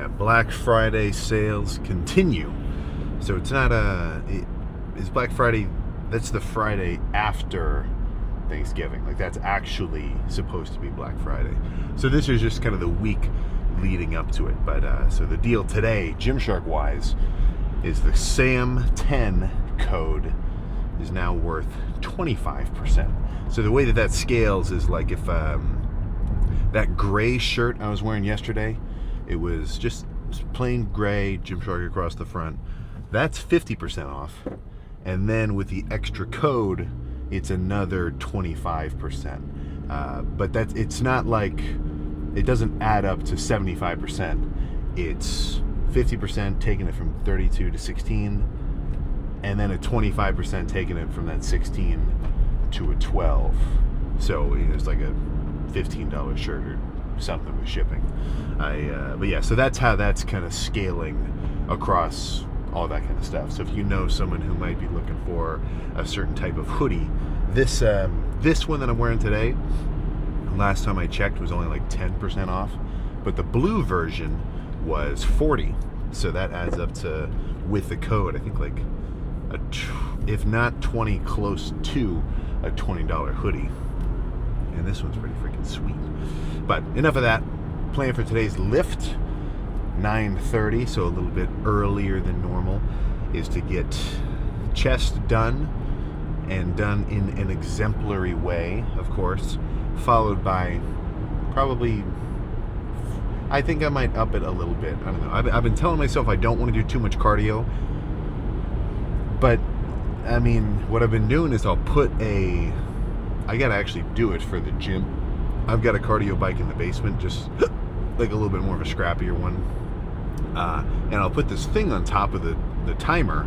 Yeah, Black Friday sales continue. So it's not it's Black Friday, that's the Friday after Thanksgiving. Like, that's actually supposed to be Black Friday. So this is just kind of the week leading up to it. But so the deal today, Gymshark wise, is the SAM10 code is now worth 25%. So the way that scales is like if that gray shirt I was wearing yesterday, it was just plain gray, Gymshark across the front. That's 50% off. And then with the extra code, it's another 25%. But it's not like, it doesn't add up to 75%. It's 50% taking it from 32 to 16, and then a 25% taking it from that 16 to a 12. So it's like a $15 shirt or something with shipping. But yeah, so that's how that's kind of scaling across all that kind of stuff. So if you know someone who might be looking for a certain type of hoodie, this one that I'm wearing today, last time I checked, was only like 10% off, but the blue version was 40. So that adds up to, with the code, I think like if not 20, close to a $20 hoodie. And this one's pretty freaking sweet. But enough of that. Plan for today's lift, 9:30, so a little bit earlier than normal, is to get chest done, and done in an exemplary way, of course, followed by probably, I think I might up it a little bit. I don't know. I've been telling myself I don't want to do too much cardio, but I mean, what I've been doing is I gotta actually do it for the gym. I've got a cardio bike in the basement, just like a little bit more of a scrappier one. And I'll put this thing on top of the timer,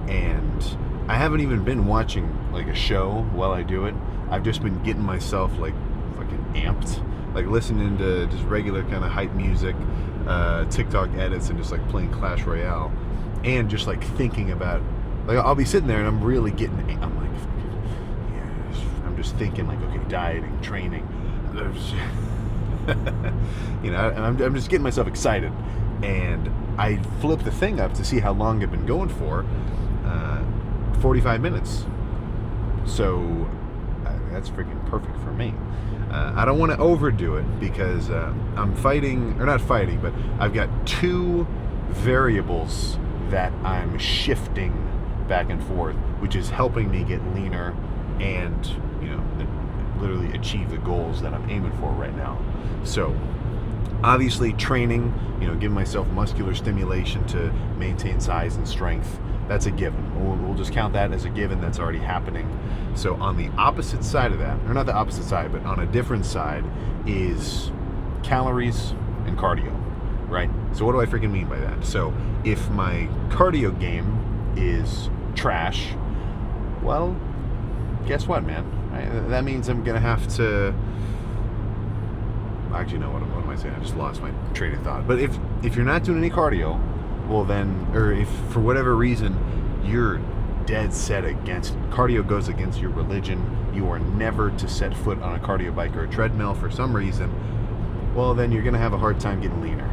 and I haven't even been watching like a show while I do it. I've just been getting myself like fucking amped, like listening to just regular kind of hype music, TikTok edits, and just like playing Clash Royale, and just like thinking about, like, I'll be sitting there and I'm really getting, I'm like, yeah, I'm just thinking like, okay, dieting, training, you know, and I'm just getting myself excited. And I flip the thing up to see how long I've been going for. 45 minutes. So that's freaking perfect for me. I don't want to overdo it because I'm fighting, or not fighting, but I've got two variables that I'm shifting back and forth, which is helping me get leaner and, you know, literally achieve the goals that I'm aiming for right now. So obviously training, you know, giving myself muscular stimulation to maintain size and strength, that's a given. We'll just count that as a given. That's already happening. So on the opposite side of that, or not the opposite side, but on a different side, is calories and cardio, right? So what do I freaking mean by that? So if my cardio game is trash, well, guess what, man? That means I'm gonna have to, actually, no, what am I saying? I just lost my train of thought. But if you're not doing any cardio, well then, or if for whatever reason you're dead set against cardio, goes against your religion, you are never to set foot on a cardio bike or a treadmill for some reason, well then you're gonna have a hard time getting leaner,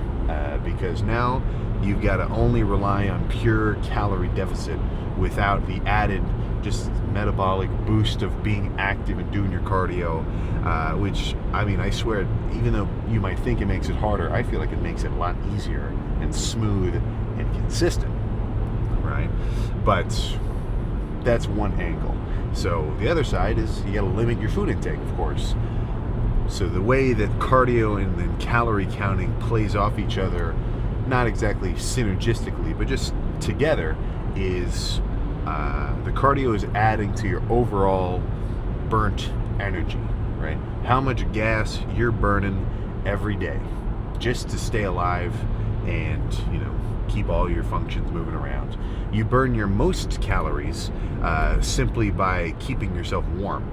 because now you've got to only rely on pure calorie deficit without the added just metabolic boost of being active and doing your cardio, which, I mean, I swear, even though you might think it makes it harder, I feel like it makes it a lot easier and smooth and consistent, right? But that's one angle. So the other side is you got to limit your food intake, of course. So the way that cardio and then calorie counting plays off each other, not exactly synergistically, but just together, is the cardio is adding to your overall burnt energy, right? How much gas you're burning every day just to stay alive and, you know, keep all your functions moving around. You burn your most calories simply by keeping yourself warm.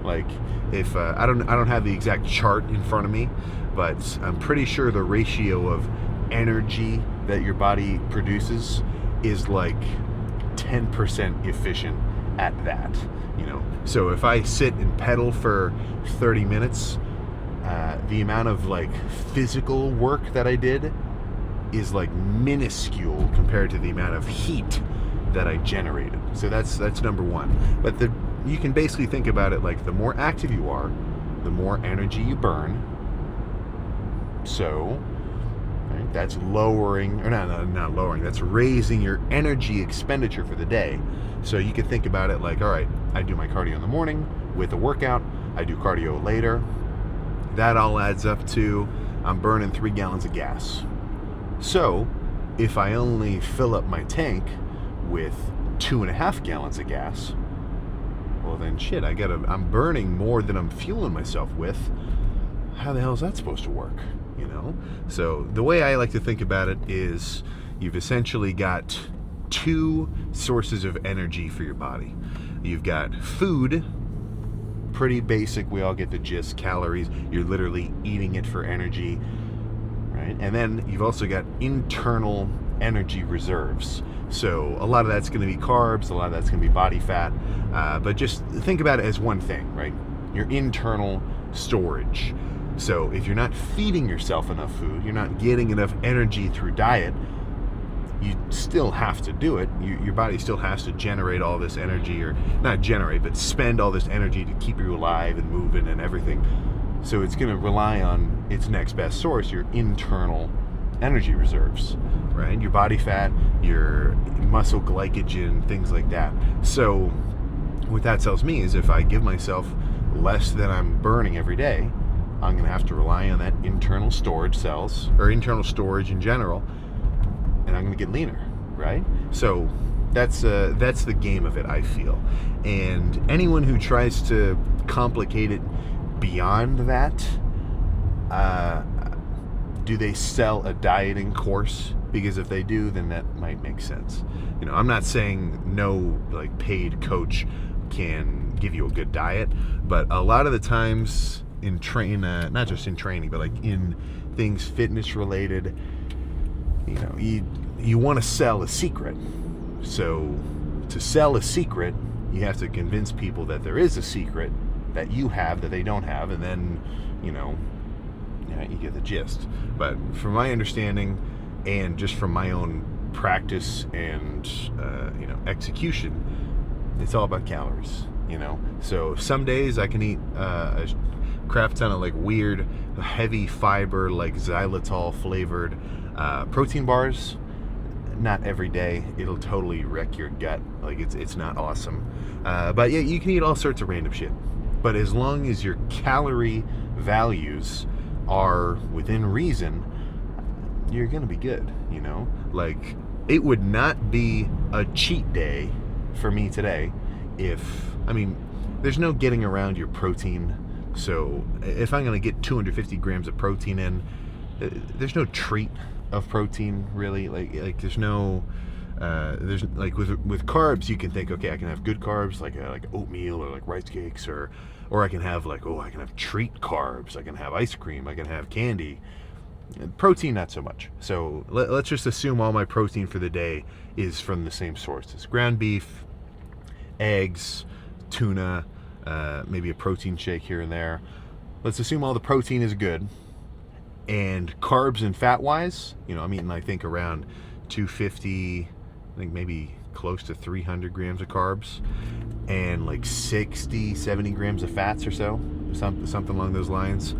Like, if I don't have the exact chart in front of me, but I'm pretty sure the ratio of energy that your body produces is like 10% efficient at that, you know. So if I sit and pedal for 30 minutes, the amount of like physical work that I did is like minuscule compared to the amount of heat that I generated. So that's number one. But you can basically think about it like the more active you are, the more energy you burn. So right, that's lowering, or not lowering, that's raising your energy expenditure for the day. So you can think about it like, all right, I do my cardio in the morning with a workout, I do cardio later. That all adds up to I'm burning 3 gallons of gas. So if I only fill up my tank with 2.5 gallons of gas, well then shit, I'm burning more than I'm fueling myself with. How the hell is that supposed to work? So the way I like to think about it is you've essentially got 2 sources of energy for your body. You've got food, pretty basic, we all get the gist, calories, you're literally eating it for energy, right? And then you've also got internal energy reserves. So a lot of that's going to be carbs, a lot of that's going to be body fat, but just think about it as one thing, right? Your internal storage. So if you're not feeding yourself enough food, you're not getting enough energy through diet, you still have to do it. Your body still has to generate all this energy, or not generate, but spend all this energy to keep you alive and moving and everything. So it's going to rely on its next best source, your internal energy reserves, right? Your body fat, your muscle glycogen, things like that. So what that tells me is if I give myself less than I'm burning every day, I'm going to have to rely on that internal storage cells, or internal storage in general, and I'm going to get leaner, right? So that's the game of it, I feel. And anyone who tries to complicate it beyond that, do they sell a dieting course? Because if they do, then that might make sense. I'm not saying no like paid coach can give you a good diet, but a lot of the times in not just in training, but like in things fitness related, you want to sell a secret. So to sell a secret, you have to convince people that there is a secret that you have that they don't have, and then you get the gist. But from my understanding, and just from my own practice and execution, it's all about calories. So some days I can eat a crap ton of like weird heavy fiber, like xylitol flavored protein bars. Not every day. It'll totally wreck your gut. Like it's not awesome. But yeah, you can eat all sorts of random shit. But as long as your calorie values are within reason, you're gonna be good. Like it would not be a cheat day for me today there's no getting around your protein. So if I'm going to get 250 grams of protein in, there's no treat of protein really. Like there's no there's like with carbs, you can think, okay, I can have good carbs like oatmeal or like rice cakes, or I can have I can have treat carbs, I can have ice cream, I can have candy. Protein, not so much. So let's just assume all my protein for the day is from the same source. It's ground beef, eggs, tuna, maybe a protein shake here and there. Let's assume all the protein is good. And carbs and fat wise, I'm eating I think around 250, I think maybe close to 300 grams of carbs, and like 60, 70 grams of fats or so, something along those lines.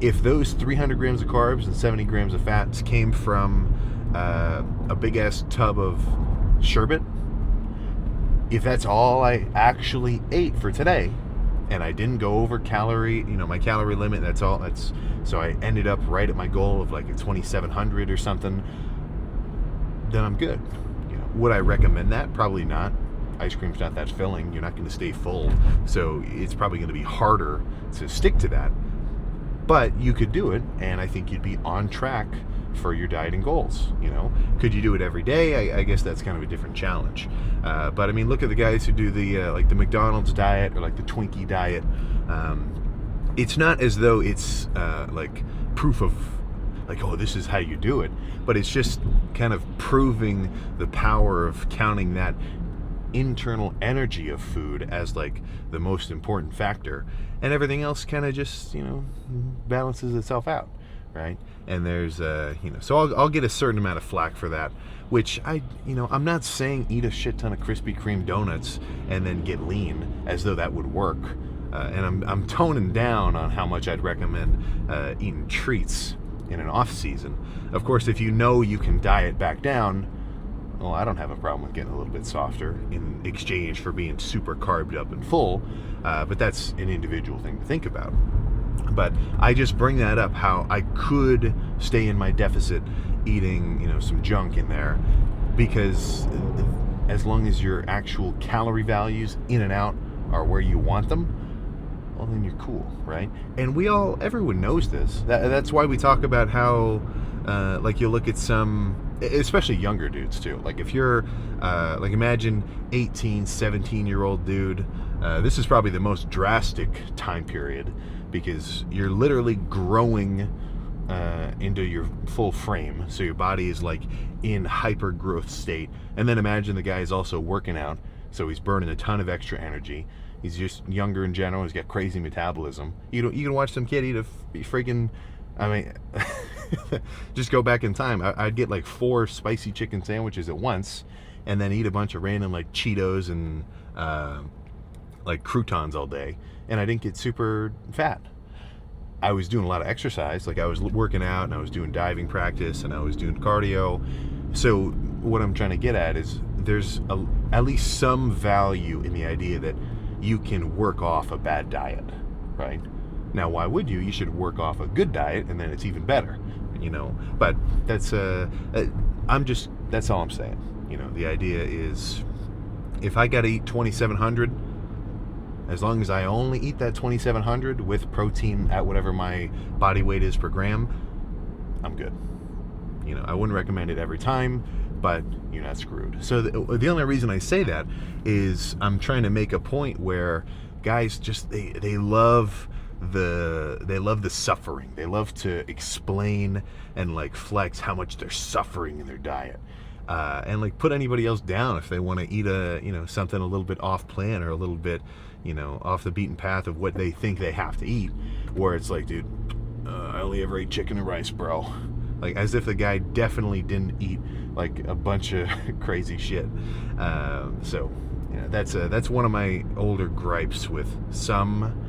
If those 300 grams of carbs and 70 grams of fats came from a big ass tub of sherbet, if that's all I actually ate for today, and I didn't go over my calorie limit, so I ended up right at my goal of like a 2,700 or something, then I'm good. Would I recommend that? Probably not. Ice cream's not that filling. You're not going to stay full, so it's probably going to be harder to stick to that. But you could do it, and I think you'd be on track for your dieting goals. Could you do it every day? I guess that's kind of a different challenge. But look at the guys who do the McDonald's diet or like the Twinkie diet. It's not as though it's like proof of like, oh, this is how you do it, but it's just kind of proving the power of counting that internal energy of food as like the most important factor, and everything else kind of just balances itself out, right? And there's so I'll get a certain amount of flack for that, which I'm not saying eat a shit ton of Krispy Kreme donuts and then get lean as though that would work. And I'm toning down on how much I'd recommend eating treats in an off season. Of course, if you know you can diet back down, well, I don't have a problem with getting a little bit softer in exchange for being super carbed up and full, but that's an individual thing to think about. But I just bring that up, how I could stay in my deficit eating, some junk in there, because as long as your actual calorie values in and out are where you want them, well, then you're cool, right? And everyone knows this. That's why we talk about how, you look at some, especially younger dudes too. Like if you're, imagine 18, 17-year-old dude. This is probably the most drastic time period, because you're literally growing into your full frame. So your body is like in hyper growth state. And then imagine the guy is also working out. So he's burning a ton of extra energy. He's just younger in general. He's got crazy metabolism. You can watch some kid eat a freaking, just go back in time. I'd get like 4 spicy chicken sandwiches at once, and then eat a bunch of random like Cheetos and like croutons all day, and I didn't get super fat. I was doing a lot of exercise. Like I was working out, and I was doing diving practice, and I was doing cardio. So what I'm trying to get at is there's at least some value in the idea that you can work off a bad diet, right? Now, why would you? You should work off a good diet, and then it's even better, But that's that's all I'm saying. The idea is, if I got to eat 2,700, as long as I only eat that 2,700 with protein at whatever my body weight is per gram, I'm good. I wouldn't recommend it every time, but you're not screwed. So the only reason I say that is I'm trying to make a point where guys just they love the suffering. They love to explain and like flex how much they're suffering in their diet, and like put anybody else down if they want to eat something a little bit off plan or a little bit off the beaten path of what they think they have to eat. Where it's like, dude, I only ever ate chicken and rice, bro. Like as if the guy definitely didn't eat like a bunch of crazy shit. So that's one of my older gripes with some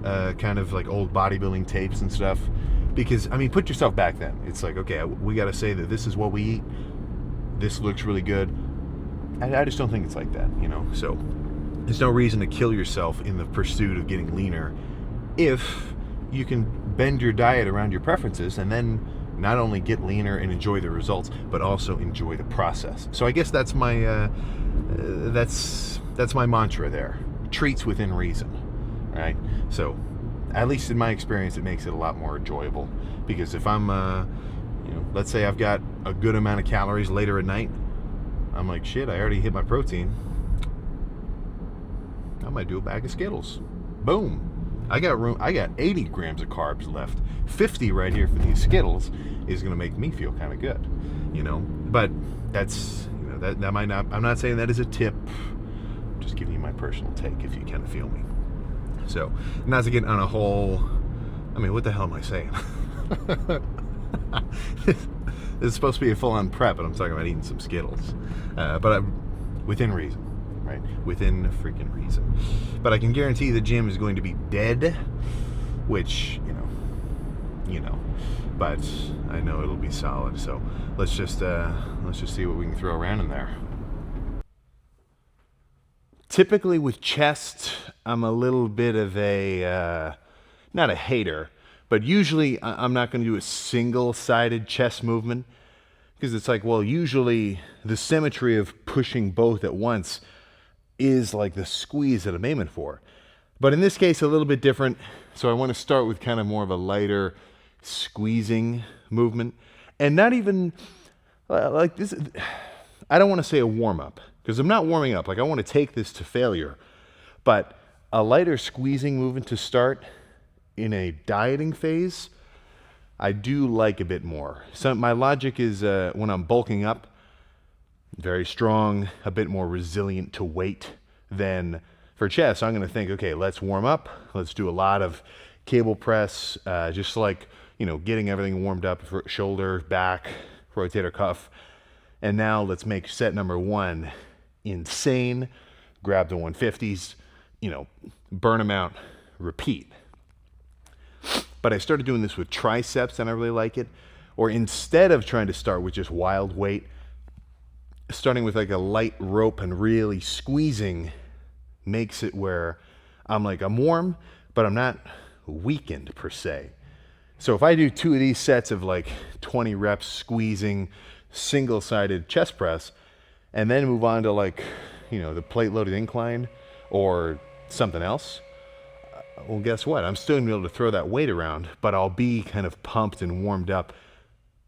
kind of like old bodybuilding tapes and stuff. Because put yourself back then. It's like, okay, we got to say that this is what we eat. This looks really good. I just don't think it's like that, So there's no reason to kill yourself in the pursuit of getting leaner if you can bend your diet around your preferences and then not only get leaner and enjoy the results, but also enjoy the process. So I guess that's my that's my mantra there. Treats within reason, right? So at least in my experience, it makes it a lot more enjoyable. Because if I'm, let's say I've got a good amount of calories later at night, I'm like, shit, I already hit my protein. I might do a bag of Skittles. Boom. I got room. I got 80 grams of carbs left. 50 right here for these Skittles is going to make me feel kind of good, But that's, that might not. I'm not saying that is a tip. I'm just giving you my personal take, if you kind of feel me. So, not to get on a whole. What the hell am I saying? This is supposed to be a full-on prep, but I'm talking about eating some Skittles. But I'm within reason. Right? Within freaking reason. But I can guarantee the gym is going to be dead, which, but I know it'll be solid. So let's just see what we can throw around in there. Typically with chest, I'm a little bit of a, not a hater, but usually I'm not going to do a single-sided chest movement, because it's like, well, usually the symmetry of pushing both at once is like the squeeze that I'm aiming for. But in this case, a little bit different. So I want to start with kind of more of a lighter squeezing movement. And not even like this. I don't want to say a warm-up, because I'm not warming up. Like, I want to take this to failure. But a lighter squeezing movement to start in a dieting phase, I do like a bit more. So my logic is when I'm bulking up, very strong, a bit more resilient to weight than for chest. So I'm going to think, okay, let's warm up. Let's do a lot of, cable press, just like, getting everything warmed up, for shoulder, back, rotator cuff. And now let's make set number 1 insane. Grab the 150s, burn them out, repeat. But I started doing this with triceps and I really like it. Or instead of trying to start with just wild weight, starting with like a light rope and really squeezing makes it where I'm warm, but I'm not weakened per se. So if I do 2 of these sets of like 20 reps squeezing single-sided chest press, and then move on to like, the plate loaded incline or something else, well, guess what? I'm still gonna be able to throw that weight around, but I'll be kind of pumped and warmed up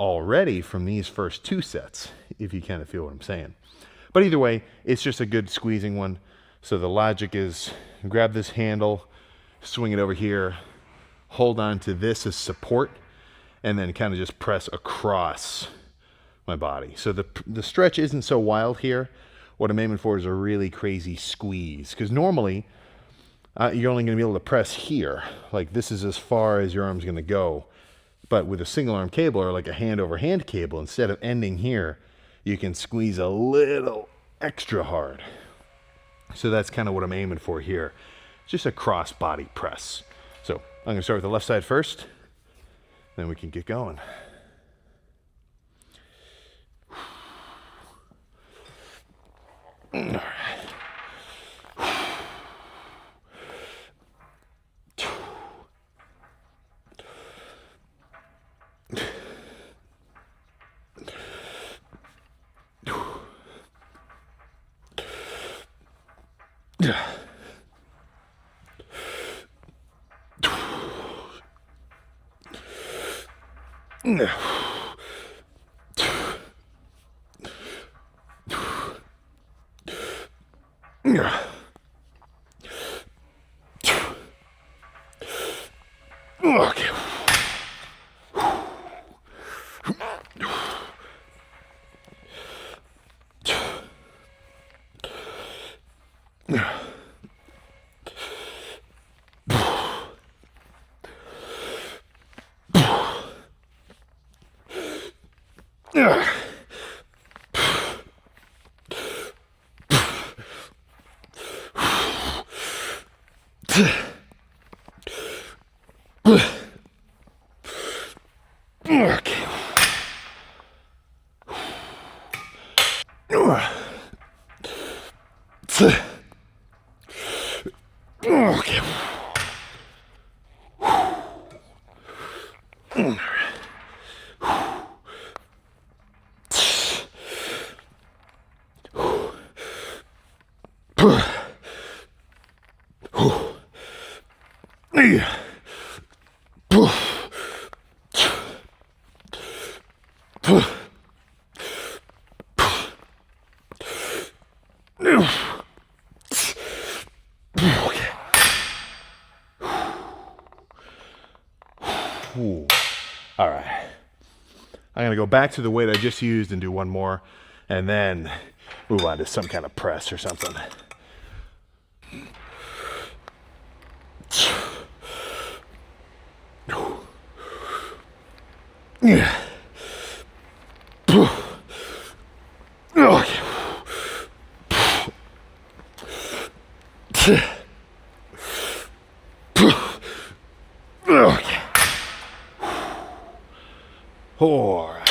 already from these first 2 sets, if you kind of feel what I'm saying. But either way, it's just a good squeezing one. So the logic is grab this handle, swing it over here, hold on to this as support, and then kind of just press across my body. So the stretch isn't so wild here. What I'm aiming for is a really crazy squeeze, because normally you're only going to be able to press here. Like this is as far as your arm's going to go. But with a single arm cable or like a hand over hand cable, instead of ending here, you can squeeze a little extra hard. So that's kind of what I'm aiming for here. Just a cross body press. So I'm going to start with the left side first, then we can get going. All right. Okay. Ooh. All right. I'm going to go back to the weight I just used and do one more, and then move on to some kind of press or something. Yeah. Okay. All right.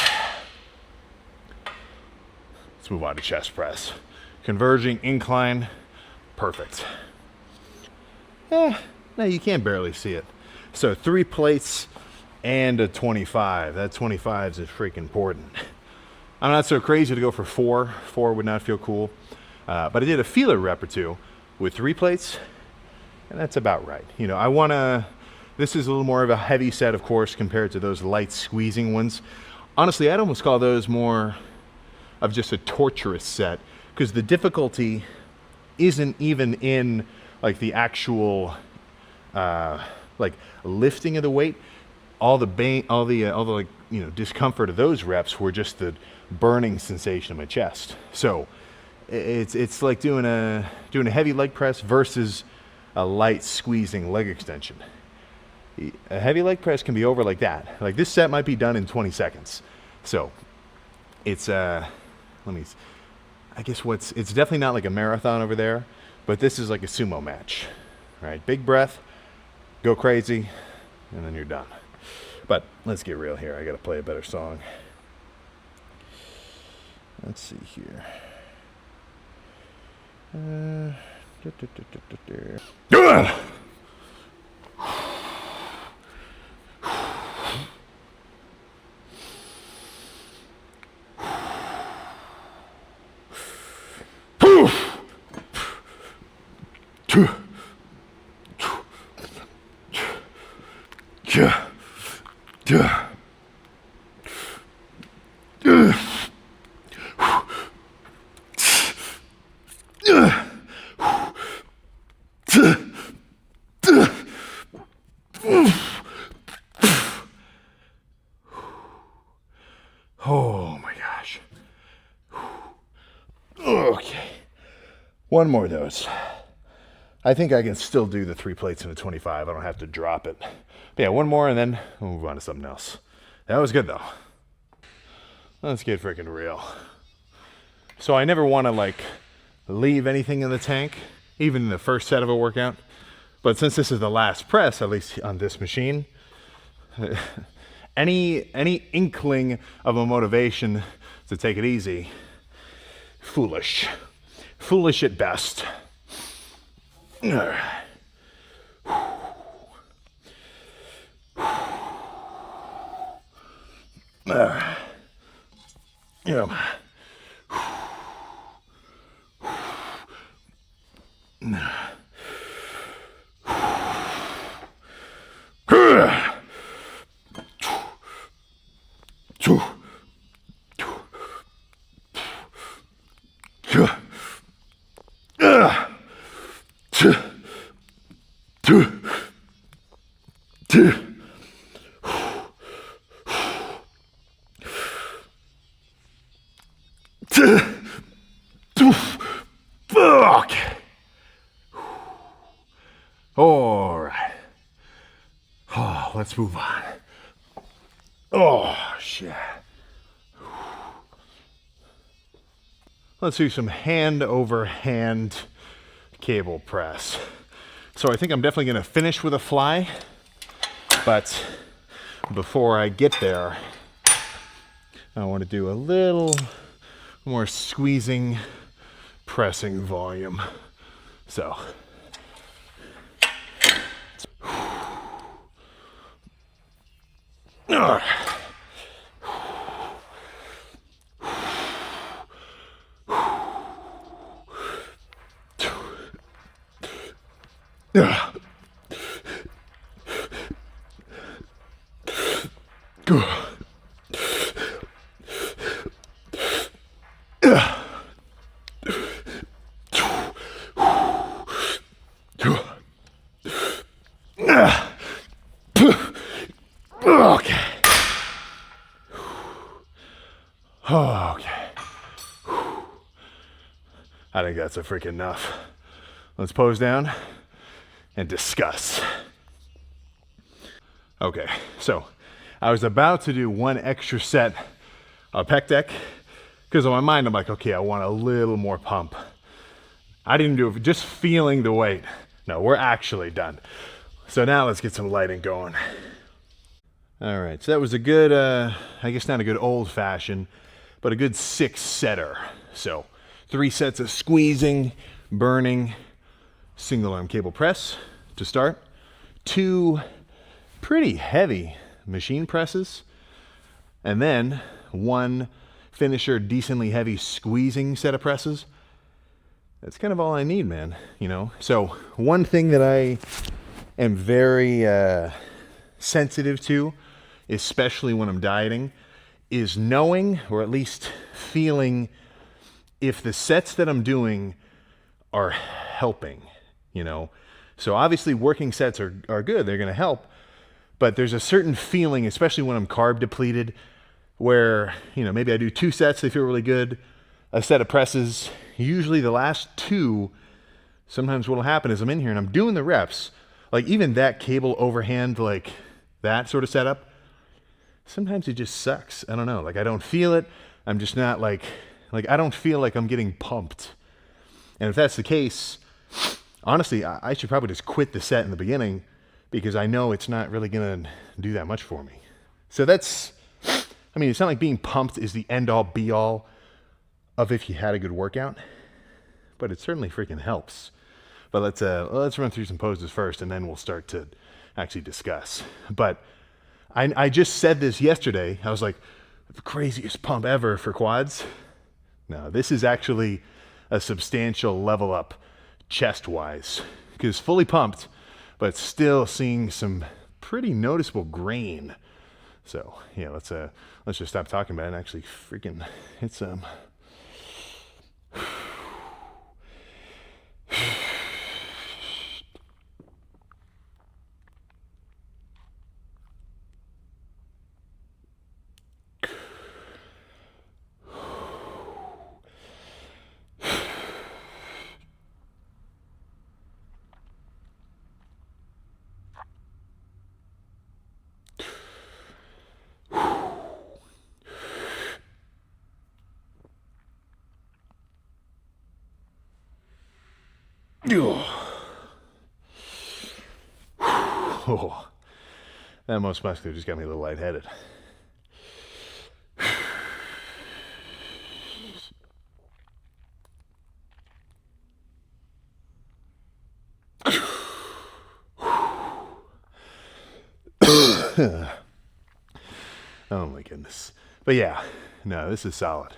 Let's move on to chest press. Converging incline, perfect. Now you can barely see it. So 3 plates and a 25. That 25 is freaking important. I'm not so crazy to go for 4. 4 would not feel cool. But I did a feeler rep or 2 with 3 plates, and that's about right. I want to... This is a little more of a heavy set, of course, compared to those light squeezing ones. Honestly, I'd almost call those more of just a torturous set, because the difficulty isn't even in like the actual like lifting of the weight. All the discomfort of those reps were just the burning sensation in my chest. So it's like doing a heavy leg press versus a light squeezing leg extension. A heavy leg press can be over like that. Like this set might be done in 20 seconds. So it's, I guess it's definitely not like a marathon over there, but this is like a sumo match, right? Big breath, go crazy, and then you're done. But let's get real here. I gotta play a better song. Let's see here. Oh my gosh. Okay. One more of those. I think I can still do the 3 plates in a 25. I don't have to drop it. But yeah, one more and then we'll move on to something else. That was good though. Let's get freaking real. So I never want to like leave anything in the tank, even in the first set of a workout. But since this is the last press, at least on this machine, any inkling of a motivation to take it easy, foolish at best. Okay. All right. Oh, let's move on. Oh, shit. Let's do some hand over hand cable press. So I think I'm definitely going to finish with a fly, but before I get there, I want to do a little more squeezing, pressing volume. So. Okay. Okay. I think that's a freaking enough. Let's pose down and discuss. Okay, so I was about to do one extra set of pec deck because on my mind I'm like, okay, I want a little more pump. I didn't do it just feeling the weight. No, we're actually done. So now let's get some lighting going. All right, so that was a good, I guess not a good old fashioned, but a good 6-setter. So 3 sets of squeezing, burning, single arm cable press to start. 2 pretty heavy machine presses. And then 1 finisher, decently heavy squeezing set of presses. That's kind of all I need, man, you know? So one thing that I am very sensitive to, especially when I'm dieting, is knowing, or at least feeling, if the sets that I'm doing are helping, you know? So obviously working sets are good, they're gonna help, but there's a certain feeling, especially when I'm carb depleted, where, you know, maybe I do 2 sets, they feel really good, a set of presses, usually the last 2, sometimes what'll happen is I'm in here and I'm doing the reps, Like even that cable overhand, like that sort of setup, sometimes it just sucks. I don't know. Like I don't feel it. I'm just not like I don't feel like I'm getting pumped. And if that's the case, honestly, I should probably just quit the set in the beginning because I know it's not really going to do that much for me. So that's, I mean, it's not like being pumped is the end all be all of if you had a good workout, but it certainly freaking helps. But let's run through some poses first, and then we'll start to actually discuss. But I just said this yesterday. I was like, the craziest pump ever for quads. No, this is actually a substantial level up chest-wise, because fully pumped, but still seeing some pretty noticeable grain. So yeah, let's just stop talking about it and actually freaking hit some. Oh, that most muscular just got me a little lightheaded. Oh my goodness. But yeah, no, this is solid.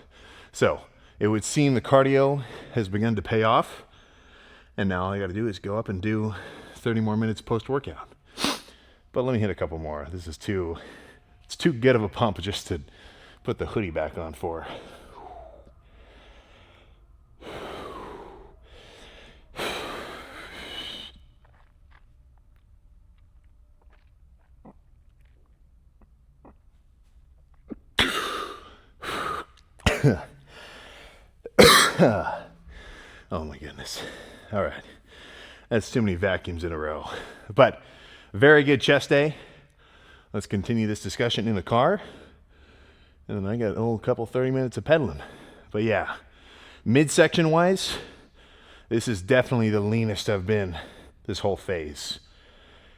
So it would seem the cardio has begun to pay off. And now all I got to do is go up and do 30 more minutes post-workout. But let me hit a couple more. It's too good of a pump just to put the hoodie back on for. Oh my goodness. All right. That's too many vacuums in a row. But very good chest day. Let's continue this discussion in the car. And then I got a couple 30 minutes of pedaling. But yeah, midsection wise, this is definitely the leanest I've been this whole phase,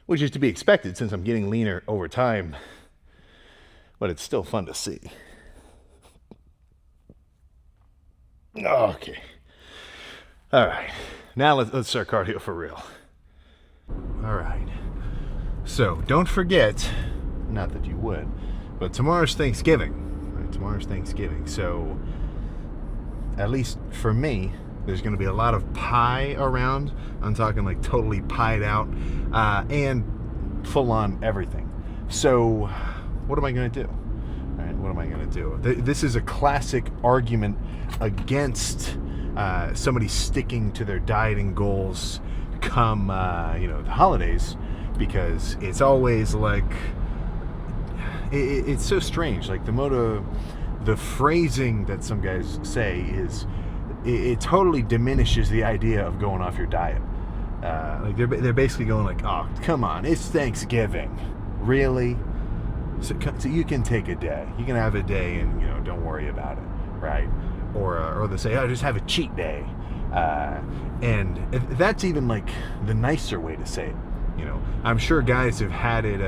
which is to be expected since I'm getting leaner over time. But it's still fun to see. Okay. All right. Now let's start cardio for real. All right. So don't forget, not that you would, but tomorrow's Thanksgiving. Right? Tomorrow's Thanksgiving. So at least for me, there's going to be a lot of pie around. I'm talking like totally pied out and full on everything. So what am I going to do? All right, what am I going to do? This is a classic argument against somebody sticking to their dieting goals come the holidays, because it's always like it's so strange. Like the phrasing that some guys say is it totally diminishes the idea of going off your diet. Like they're basically going like, oh, come on, it's Thanksgiving, really? So you can take a day. You can have a day and don't worry about it, right? Or they say, oh, just have a cheat day. And that's even like the nicer way to say it. I'm sure guys have had it.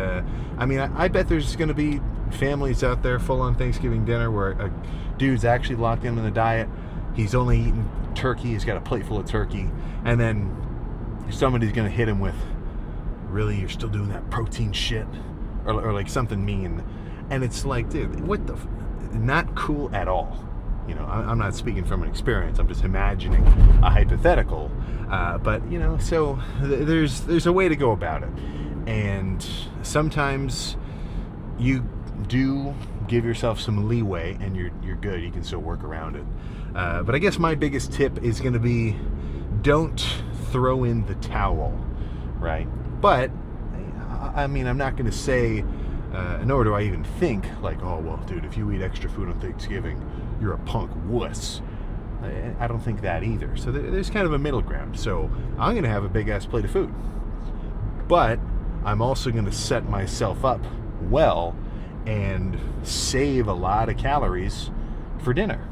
I bet there's going to be families out there full on Thanksgiving dinner where a dude's actually locked in on the diet. He's only eating turkey. He's got a plate full of turkey. And then somebody's going to hit him with, really, you're still doing that protein shit? Or like something mean. And it's like, dude, what the not cool at all. I'm not speaking from an experience. I'm just imagining a hypothetical. But so there's a way to go about it. And sometimes you do give yourself some leeway and you're good. You can still work around it. But I guess my biggest tip is going to be, don't throw in the towel, right? But I'm not going to say, nor do I even think like, oh, well, dude, if you eat extra food on Thanksgiving, you're a punk wuss. I don't think that either. So there's kind of a middle ground. So I'm going to have a big-ass plate of food. But I'm also going to set myself up well and save a lot of calories for dinner.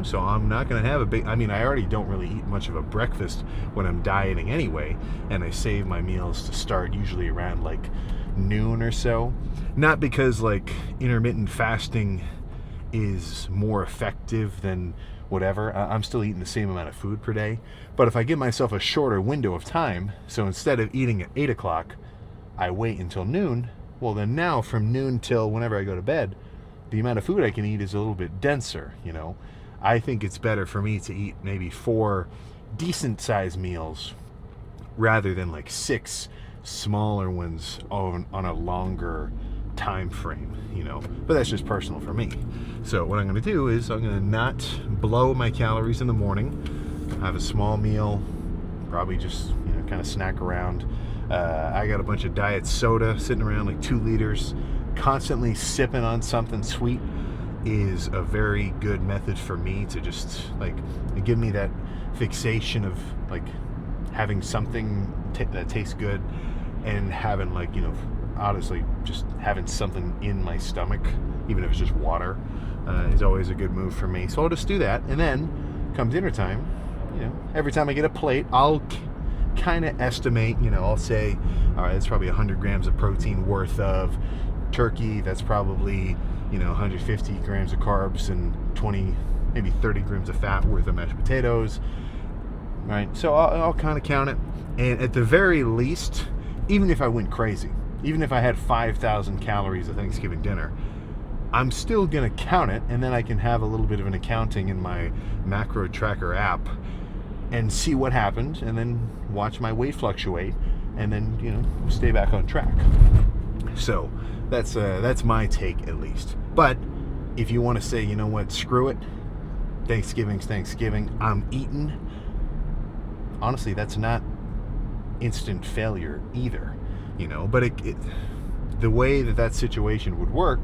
So I'm not going to have I already don't really eat much of a breakfast when I'm dieting anyway, and I save my meals to start usually around like noon or so. Not because like intermittent fasting is more effective than whatever. I'm still eating the same amount of food per day, but if I give myself a shorter window of time, so instead of eating at 8 o'clock, I wait until noon, well then now from noon till whenever I go to bed, the amount of food I can eat is a little bit denser. I think it's better for me to eat maybe 4 decent sized meals rather than like 6 smaller ones on a longer time frame, but that's just personal for me. So what I'm going to do is I'm going to not blow my calories in the morning, have a small meal, probably just kind of snack around. I got a bunch of diet soda sitting around, like 2 liters. Constantly sipping on something sweet is a very good method for me to just like give me that fixation of like having something that tastes good, and having like honestly just having something in my stomach, even if it's just water, is always a good move for me. So I'll just do that, and then come dinner time, every time I get a plate, I'll kind of estimate, I'll say, all right, that's probably 100 grams of protein worth of turkey, that's probably 150 grams of carbs and 20, maybe 30 grams of fat worth of mashed potatoes, right? So I'll kind of count it, and at the very least, even if I went crazy, even if I had 5,000 calories of Thanksgiving dinner, I'm still gonna count it, and then I can have a little bit of an accounting in my macro tracker app and see what happened, and then watch my weight fluctuate, and then stay back on track. So that's my take, at least. But if you want to say, what, screw it, Thanksgiving's Thanksgiving, I'm eating, honestly, that's not instant failure either, but the way that situation would work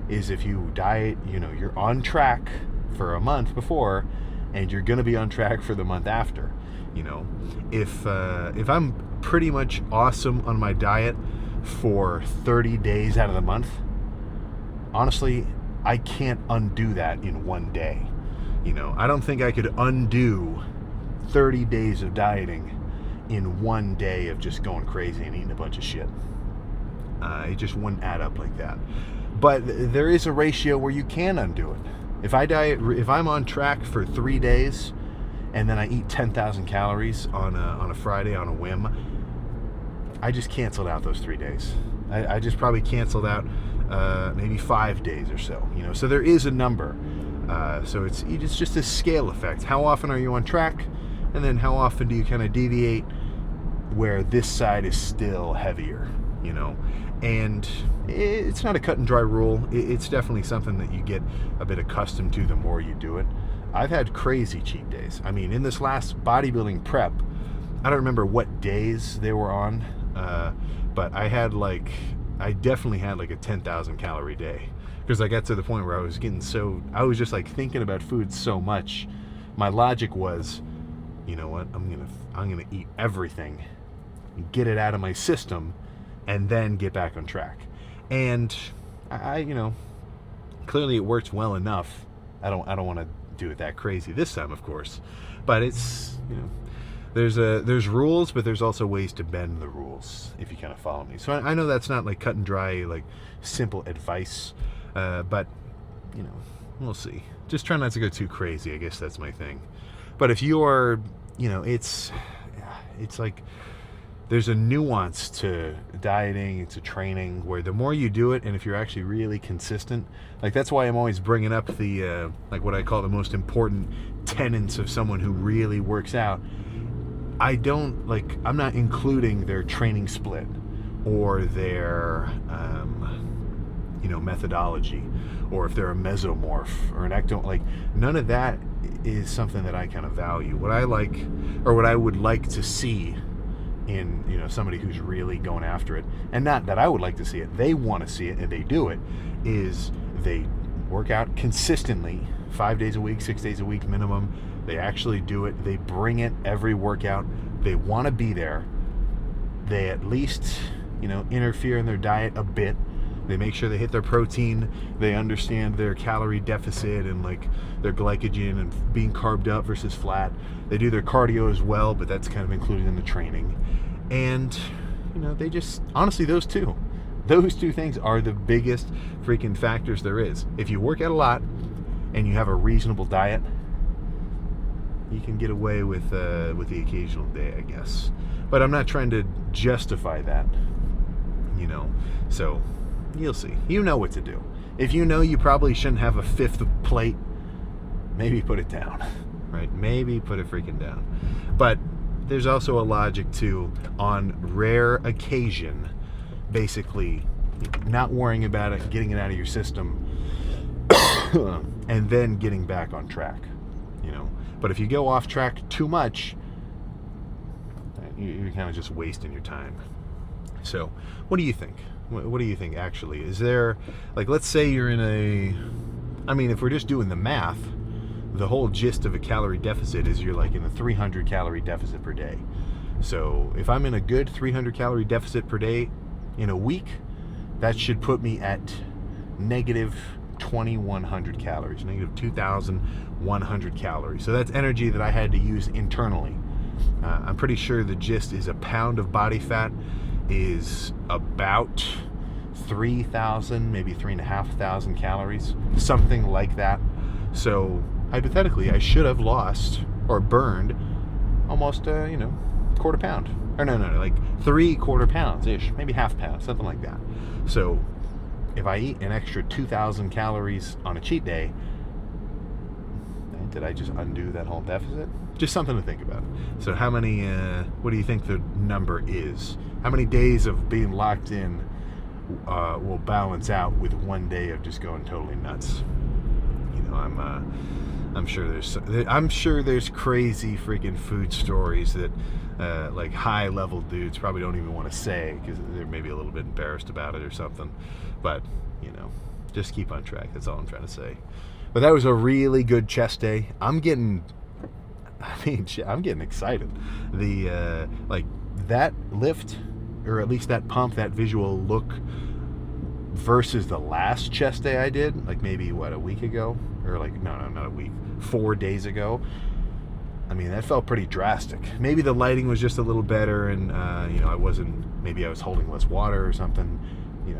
is if you diet, you're on track for a month before, and you're going to be on track for the month after. If I'm pretty much awesome on my diet for 30 days out of the month, honestly, I can't undo that in one day. I don't think I could undo 30 days of dieting in one day of just going crazy and eating a bunch of shit. It just wouldn't add up like that. But there is a ratio where you can undo it. If I'm on track for 3 days and then I eat 10,000 calories on a Friday on a whim, I just canceled out those 3 days. I just probably canceled out maybe 5 days or so. So there is a number. So it's just a scale effect. How often are you on track? And then how often do you kind of deviate where this side is still heavier? And it's not a cut and dry rule. It's definitely something that you get a bit accustomed to the more you do it. I've had crazy cheat days. In this last bodybuilding prep, I don't remember what days they were on, but I definitely had like a 10,000 calorie day, because I got to the point where I was just like thinking about food so much. My logic was, you know what, I'm gonna eat everything, get it out of my system, and then get back on track. And I clearly it worked well enough. I don't want to do it that crazy this time, of course, but it's there's rules, but there's also ways to bend the rules, if you kind of follow me. So I know that's not like cut and dry, like simple advice, but we'll see. Just try not to go too crazy, I guess that's my thing. But if you are, it's like there's a nuance to dieting and to training where the more you do it, and if you're actually really consistent, like that's why I'm always bringing up the like what I call the most important tenets of someone who really works out. I'm not including their training split or their methodology, or if they're a mesomorph or an ecto, like none of that is something that I kind of value. What I like, or what I would like to see in somebody who's really going after it, and not that I would like to see it, they want to see it and they do it, is they work out consistently 5 days a week, 6 days a week minimum. They actually do it. They bring it every workout. They want to be there, they at least, interfere in their diet a bit. They make sure they hit their protein. They understand their calorie deficit and like their glycogen and being carved up versus flat. They do their cardio as well, but that's kind of included in the training. And, they just, honestly, those two things are the biggest freaking factors there is. If you work out a lot and you have a reasonable diet, you can get away with the occasional day, I guess. But I'm not trying to justify that, So you'll see. You know what to do. If you know you probably shouldn't have a fifth plate, maybe put it down, right? Maybe put it freaking down. But there's also a logic to, on rare occasion, basically not worrying about it, getting it out of your system, and then getting back on track, But if you go off track too much, you're kind of just wasting your time. So, what do you think? What do you think, actually? Is there, let's say you're in if we're just doing the math, the whole gist of a calorie deficit is you're in a 300 calorie deficit per day. So, if I'm in a good 300 calorie deficit per day in a week, that should put me at negative 2,100 calories, negative 2,100 calories. So that's energy that I had to use internally. I'm pretty sure the gist is a pound of body fat is about 3,000, maybe 3,500 calories, something like that. So hypothetically, I should have lost or burned almost, quarter pound. Or no, 3/4 pounds-ish, maybe half pound, something like that. So if I eat an extra 2,000 calories on a cheat day, did I just undo that whole deficit? Just something to think about. So how many, what do you think the number is? How many days of being locked in will balance out with one day of just going totally nuts? I'm sure there's crazy freaking food stories that high level dudes probably don't even want to say because they're maybe a little bit embarrassed about it or something. But just keep on track. That's all I'm trying to say. But that was a really good chest day. I'm getting excited. The that lift, or at least that pump, that visual look versus the last chest day I did, maybe a week ago, or no, not a week, 4 days ago. That felt pretty drastic. Maybe the lighting was just a little better, and I was holding less water or something.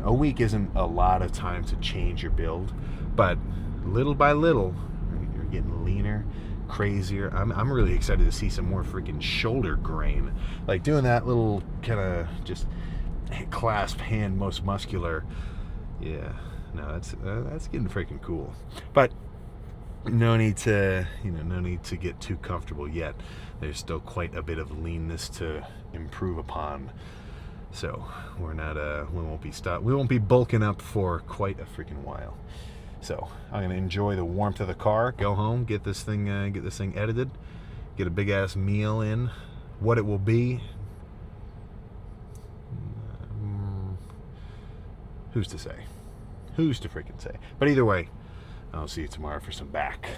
A week isn't a lot of time to change your build, but little by little, you're getting leaner, crazier. I'm really excited to see some more freaking shoulder grain, doing that little kind of just clasp hand, most muscular. Yeah, no, that's getting freaking cool. But no need to get too comfortable yet. There's still quite a bit of leanness to improve upon. So we won't be bulking up for quite a freaking while. So I'm gonna enjoy the warmth of the car, go home, get this thing edited, get a big ass meal in. What it will be, who's to say? Who's to freaking say? But either way, I'll see you tomorrow for some back.